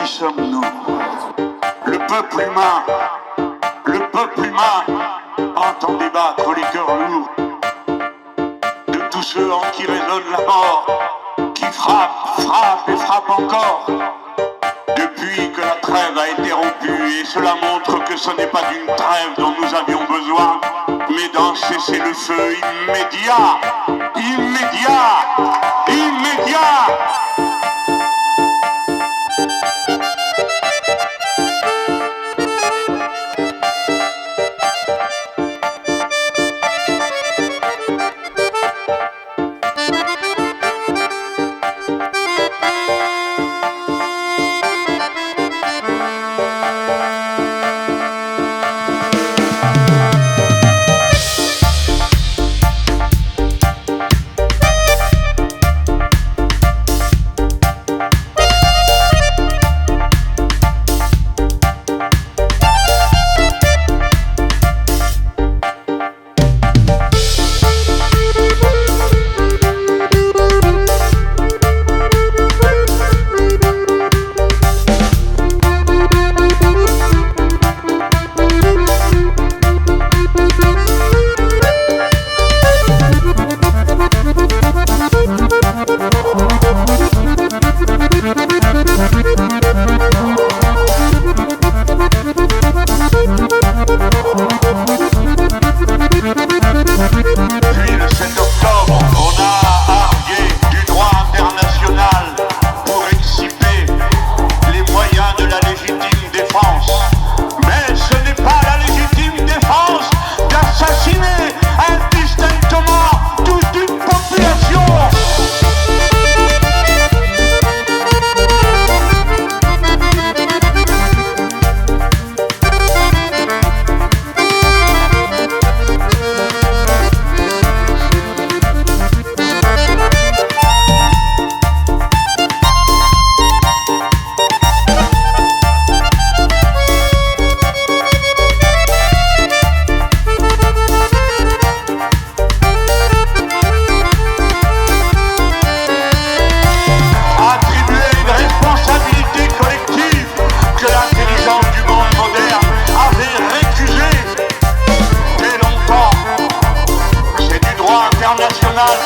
Qui sommes-nous? Le peuple humain entend débattre les cœurs lourds de tous ceux en qui résonne la mort, qui frappe et frappe encore. Depuis que la trêve a été rompue, et cela montre que ce n'est pas d'une trêve dont nous avions besoin, mais d'un cessez-le-feu immédiat.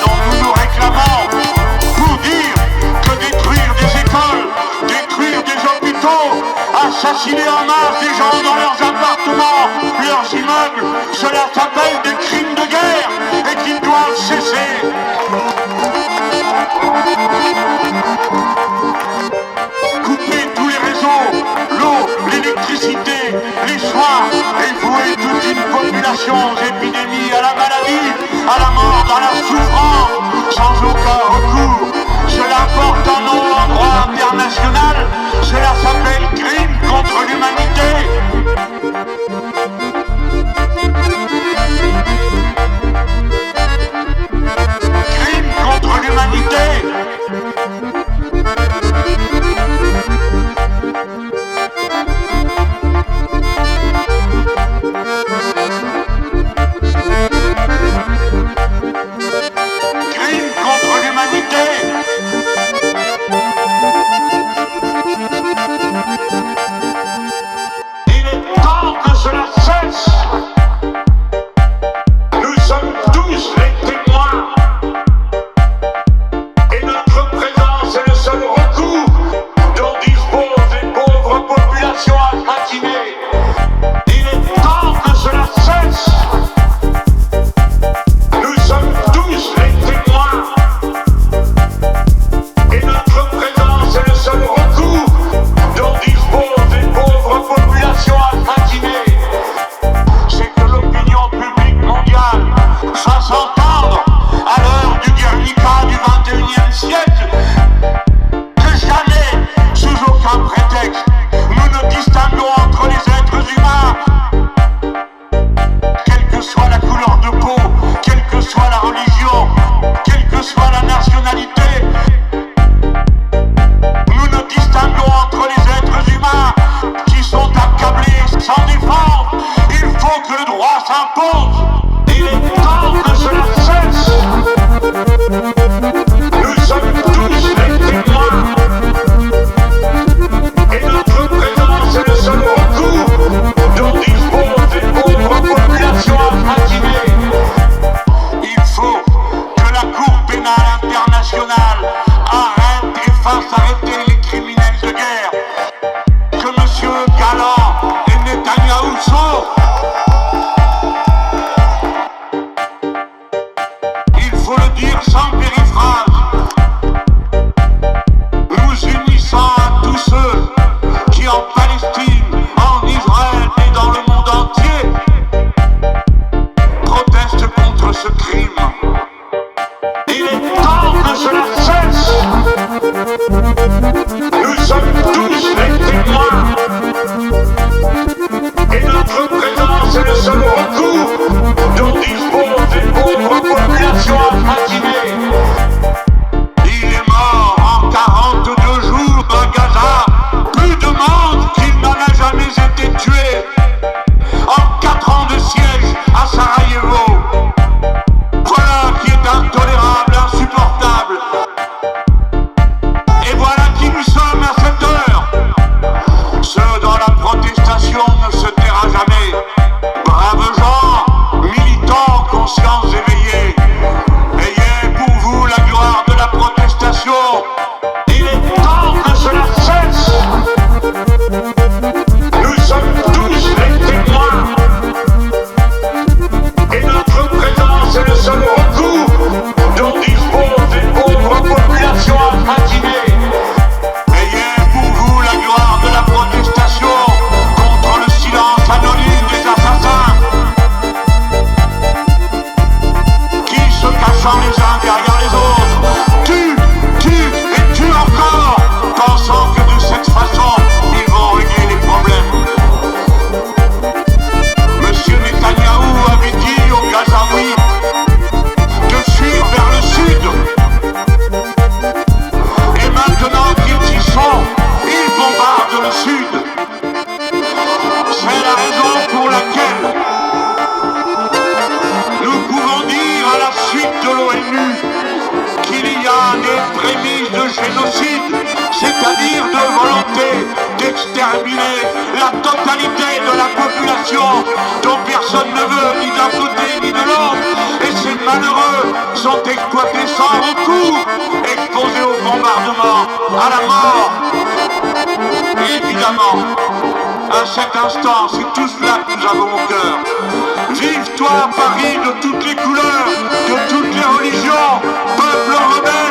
Dont nous nous réclamons pour dire que détruire des écoles, détruire des hôpitaux, assassiner en masse des gens dans leurs appartements, leurs immeubles, cela s'appelle des crimes de guerre et qu'ils doivent cesser. Couper tous les réseaux, l'eau, l'électricité, les soins et vouer toute une population aux épidémies, à la maladie, à la mort, à la souffrance, sans aucun recours. Cela porte un nom en droit international, cela s'appelle crime contre l'humanité. Crime contre l'humanité. tribunal international arrête et fasse arrêter les criminels de guerre. Que M. Galland et Netanyahou sautent. Il faut le dire sans périphrase. Nous unissons à tous ceux qui en Palestine, en Israël et dans le monde entier protestent contre ce crime. Il est temps que cela cesse. Nous sommes tous les témoins et notre présence est le seul recours dont disposent les pauvres populations affatinées. Il est mort en 42 jours à Gaza. Plus de monde qu'il n'en a jamais été tué en 4 ans de siège à Sarajevo. Voilà qui est intolérable, insupportable. Et voilà qui nous sommes à cette heure. Ceux dont la protestation ne se taira jamais. Braves gens, militants, consciences éveillées. Ayez pour vous la gloire de la protestation. Il est temps que cela cesse. Nous sommes tous les témoins et notre présence est le seul recours dont disposent les pauvres populations affatinées. Ayez pour vous la gloire de la protestation contre le silence anonyme des assassins qui, se cachant les uns derrière les autres, tuent et tuent encore, pensant que de cette façon ils vont régler les problèmes. Monsieur Netanyahou avait dit aux Gazaouis de fuir vers le sud. Et maintenant qu'ils y sont, ils bombardent le sud. C'est la raison pour laquelle nous pouvons dire à la suite de l'ONU qu'il y a des prémices de génocide, c'est-à-dire de volonté d'exterminer la totalité de la population dont personne ne veut ni d'un côté ni de l'autre. Et ces malheureux sont exploités sans recours, exposés au bombardement, à la mort. Évidemment, à cet instant, c'est tout cela que nous avons au cœur. Vive toi Paris de toutes les couleurs, de toutes les religions, peuple rebelle.